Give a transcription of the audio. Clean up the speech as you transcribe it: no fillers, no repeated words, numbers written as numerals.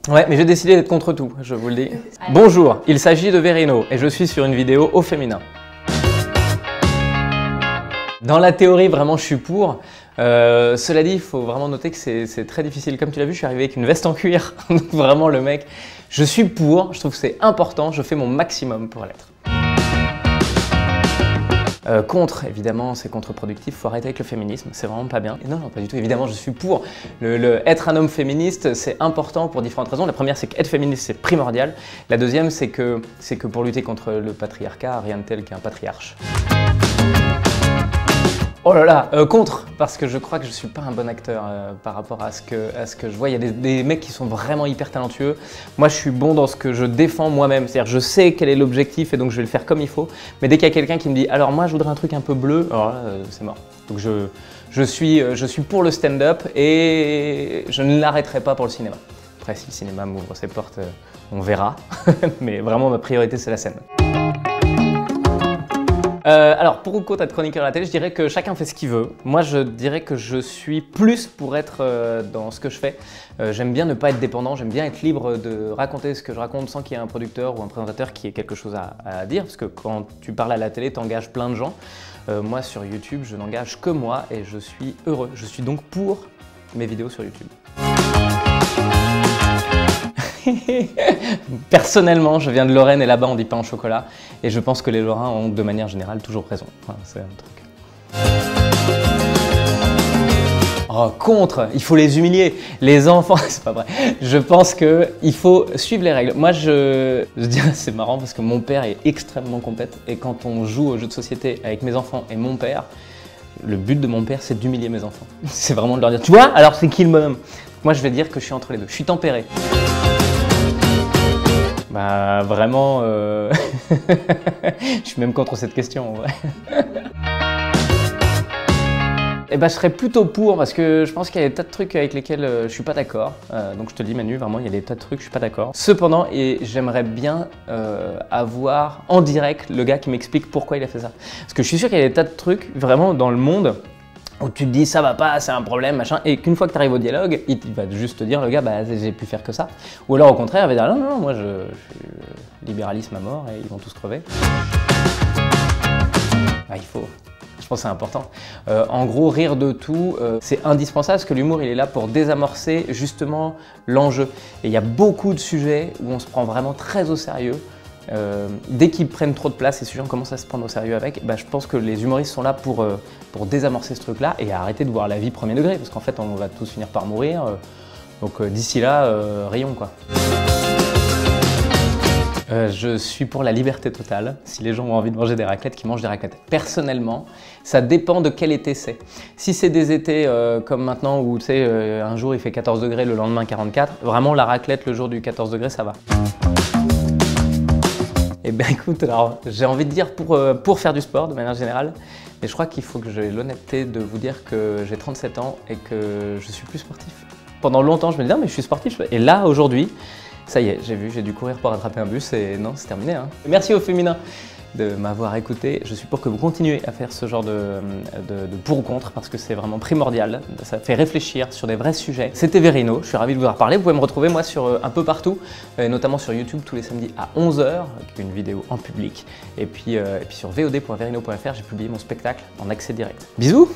Ouais, mais j'ai décidé d'être contre tout, je vous le dis. Bonjour, il s'agit de Verino et je suis sur une vidéo au féminin. Dans la théorie, vraiment, je suis pour. Cela dit, il faut vraiment noter que c'est très difficile. Comme tu l'as vu, je suis arrivé avec une veste en cuir. Donc vraiment, le mec, je suis pour. Je trouve que c'est important. Je fais mon maximum pour l'être. Contre, évidemment, c'est contre-productif. Faut arrêter avec le féminisme. C'est vraiment pas bien. Et non, pas du tout. Évidemment, je suis pour. Être un homme féministe, c'est important pour différentes raisons. La première, c'est qu'être féministe, c'est primordial. La deuxième, c'est que pour lutter contre le patriarcat, rien de tel qu'un patriarche. Oh là là, contre, parce que je crois que je suis pas un bon acteur par rapport à ce que je vois. Il y a des mecs qui sont vraiment hyper talentueux. Moi, je suis bon dans ce que je défends moi-même. C'est-à-dire, je sais quel est l'objectif et donc je vais le faire comme il faut. Mais dès qu'il y a quelqu'un qui me dit « Alors moi, je voudrais un truc un peu bleu », alors là, c'est mort. Donc je suis pour le stand-up et je ne l'arrêterai pas pour le cinéma. Après, si le cinéma m'ouvre ses portes, on verra. Mais vraiment, ma priorité, c'est la scène. Alors, pour ou contre être chroniqueur à la télé, je dirais que chacun fait ce qu'il veut. Moi, je dirais que je suis plus pour être dans ce que je fais. J'aime bien ne pas être dépendant, j'aime bien être libre de raconter ce que je raconte sans qu'il y ait un producteur ou un présentateur qui ait quelque chose à dire. Parce que quand tu parles à la télé, tu engages plein de gens. Moi, sur YouTube, je n'engage que moi et je suis heureux. Je suis donc pour mes vidéos sur YouTube. Personnellement, je viens de Lorraine et là-bas on dit pain au chocolat et je pense que les Lorrains ont de manière générale toujours raison. Enfin, c'est un truc. Oh, contre, il faut les humilier. Les enfants, c'est pas vrai. Je pense qu'il faut suivre les règles. Moi, je dirais, c'est marrant parce que mon père est extrêmement compète et quand on joue aux jeux de société avec mes enfants et mon père, le but de mon père, c'est d'humilier mes enfants. C'est vraiment de leur dire, tu vois, alors c'est qui le bonhomme? Moi, je vais dire que je suis entre les deux. Je suis tempéré. Bah vraiment, je suis même contre cette question en vrai. Et bah je serais plutôt pour parce que je pense qu'il y a des tas de trucs avec lesquels je suis pas d'accord. Donc je te le dis Manu, vraiment il y a des tas de trucs, je suis pas d'accord. Cependant, j'aimerais bien avoir en direct le gars qui m'explique pourquoi il a fait ça. Parce que je suis sûr qu'il y a des tas de trucs vraiment dans le monde où tu te dis ça va pas, c'est un problème, machin, et qu'une fois que tu arrives au dialogue, il va juste te dire, le gars, bah j'ai pu faire que ça. Ou alors au contraire, il va dire, non, moi je suis libéralisme à mort et ils vont tous crever. Ah, il faut. Je pense que c'est important. En gros, rire de tout, c'est indispensable parce que l'humour, il est là pour désamorcer justement l'enjeu. Et il y a beaucoup de sujets où on se prend vraiment très au sérieux. Dès qu'ils prennent trop de place et si on commence à se prendre au sérieux avec, bah, je pense que les humoristes sont là pour désamorcer ce truc-là et arrêter de voir la vie premier degré parce qu'en fait on va tous finir par mourir. Donc d'ici là, rions quoi. Je suis pour la liberté totale. Si les gens ont envie de manger des raclettes, qu'ils mangent des raclettes. Personnellement, ça dépend de quel été c'est. Si c'est des étés comme maintenant où tu sais, un jour il fait 14 degrés, le lendemain 44, vraiment la raclette le jour du 14 degrés ça va. Eh bien écoute, alors j'ai envie de dire pour faire du sport de manière générale, mais je crois qu'il faut que j'ai l'honnêteté de vous dire que j'ai 37 ans et que je suis plus sportif. Pendant longtemps je me disais non mais je suis sportif et là aujourd'hui, ça y est, j'ai dû courir pour rattraper un bus et non c'est terminé. Hein. Merci au féminin de m'avoir écouté. Je suis pour que vous continuez à faire ce genre de pour ou contre parce que c'est vraiment primordial. Ça fait réfléchir sur des vrais sujets. C'était Verino, je suis ravi de vous en reparler. Vous pouvez me retrouver moi sur un peu partout, notamment sur YouTube tous les samedis à 11 h, avec une vidéo en public. Et puis sur vod.verino.fr, j'ai publié mon spectacle en accès direct. Bisous!